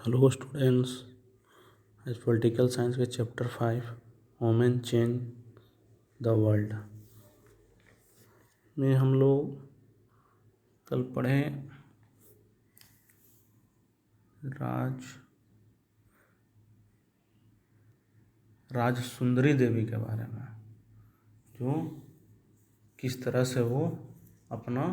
Hello students, आज political science के chapter 5 women change the world में हम लोग कल पढ़े राजसुंदरी देवी के बारे में, जो किस तरह से वो अपना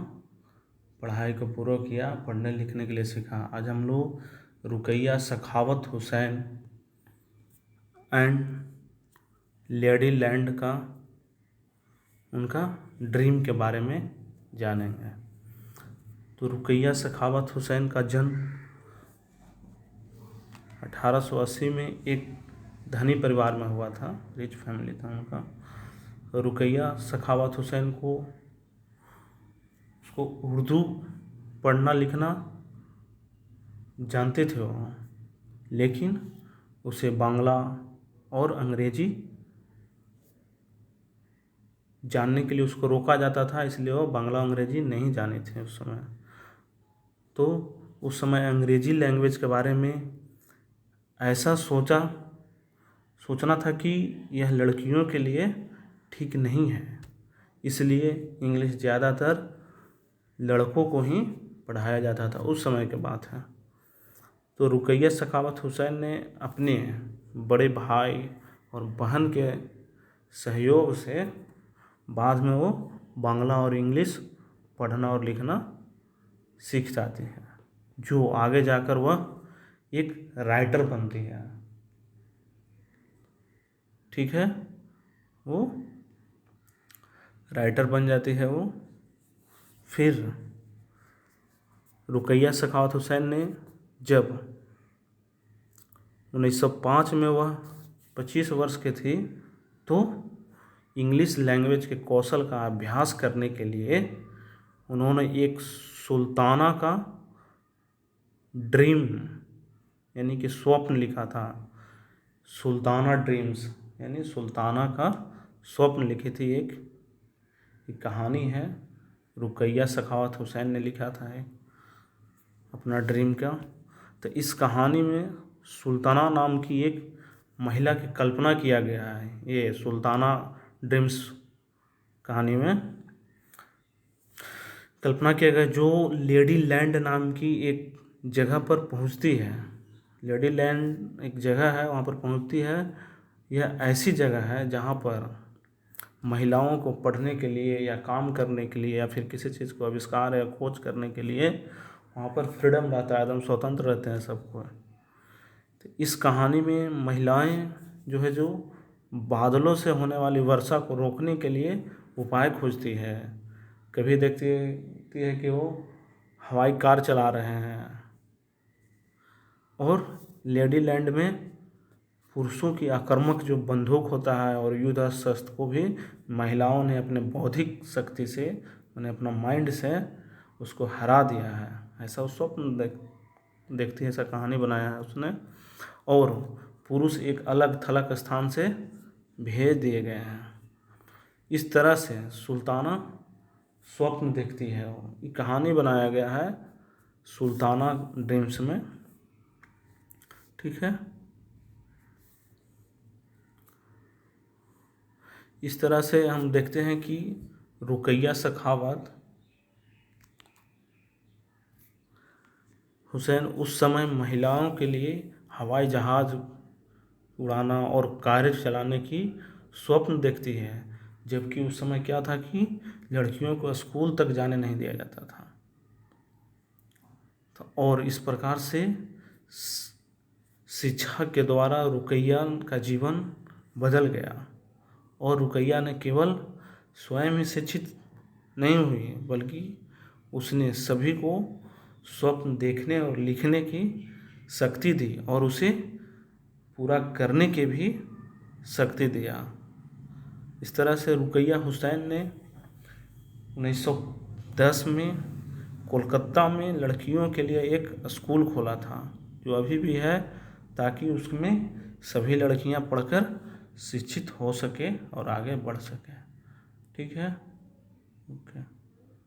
पढ़ाई को पूरा किया, पढ़ने लिखने के लिए सीखा। आज हम लोग Rokeya Sakhawat Hossain and lady land का उनका ड्रीम के बारे में जानेंगे। तो रुकैया सखावत हुसैन का जन्म 1880 में एक धनी परिवार में हुआ था, रिच फैमिली था उनका। रुकैया सखावत हुसैन को उसको उर्दू पढ़ना लिखना जानते थे वो, लेकिन उसे बांग्ला और अंग्रेजी जानने के लिए उसको रोका जाता था, इसलिए वो बांग्ला अंग्रेजी नहीं जाने थे उस समय। तो उस समय अंग्रेजी लैंग्वेज के बारे में ऐसा सोचना था कि यह लड़कियों के लिए ठीक नहीं है, इसलिए इंग्लिश ज़्यादातर लड़कों को ही पढ़ाया जाता था। उस समय की बात है। तो रुकैया सखावत हुसैन ने अपने बड़े भाई और बहन के सहयोग से बाद में वो बांग्ला और इंग्लिश पढ़ना और लिखना सीख जाती है, जो आगे जाकर वह एक राइटर बनती है। ठीक है, वो राइटर बन जाती है वो। फिर रुकैया सखावत हुसैन ने जब 1905 में वह 25 वर्ष के थी, तो इंग्लिश लैंग्वेज के कौशल का अभ्यास करने के लिए उन्होंने एक सुल्ताना का ड्रीम यानी कि स्वप्न लिखा था। सुल्ताना ड्रीम्स यानी सुल्ताना का स्वप्न लिखी थी। एक कहानी है, रुकैया सखावत हुसैन ने लिखा था एक अपना ड्रीम का। तो इस कहानी में सुल्ताना नाम की एक महिला की कल्पना किया गया है। ये सुल्ताना ड्रीम्स कहानी में कल्पना किया गया, जो लेडी लैंड नाम की एक जगह पर पहुंचती है। लेडी लैंड एक जगह है, वहाँ पर पहुंचती है। यह ऐसी जगह है जहाँ पर महिलाओं को पढ़ने के लिए या काम करने के लिए या फिर किसी चीज़ को आविष्कार या खोज करने के लिए वहाँ पर फ्रीडम रहता है, एकदम स्वतंत्र रहते हैं सबको। तो इस कहानी में महिलाएं जो है, जो बादलों से होने वाली वर्षा को रोकने के लिए उपाय खोजती है। कभी देखती है कि वो हवाई कार चला रहे हैं, और लेडी लैंड में पुरुषों की आक्रामक जो बंदूक होता है और युद्ध शस्त्र को भी महिलाओं ने अपने बौद्धिक शक्ति से, मैंने अपना माइंड से उसको हरा दिया है। ऐसा उस स्वप्न देखती है, ऐसा कहानी बनाया है उसने। और पुरुष एक अलग थलग स्थान से भेज दिए गए हैं। इस तरह से सुल्ताना स्वप्न देखती है। ये कहानी बनाया गया है सुल्ताना ड्रीम्स में। ठीक है, इस तरह से हम देखते हैं कि रुकैया सखावत हुसैन उस समय महिलाओं के लिए हवाई जहाज़ उड़ाना और कार चलाने की स्वप्न देखती है, जबकि उस समय क्या था कि लड़कियों को स्कूल तक जाने नहीं दिया जाता था। तो और इस प्रकार से शिक्षा के द्वारा रुकैया का जीवन बदल गया, और रुकैया ने केवल स्वयं ही शिक्षित नहीं हुई, बल्कि उसने सभी को स्वप्न देखने और लिखने की शक्ति दी और उसे पूरा करने के भी शक्ति दिया। इस तरह से रुकैया हुसैन ने 1910 में कोलकाता में लड़कियों के लिए एक स्कूल खोला था, जो अभी भी है, ताकि उसमें सभी लड़कियां पढ़कर शिक्षित हो सके और आगे बढ़ सके। ठीक है, ओके।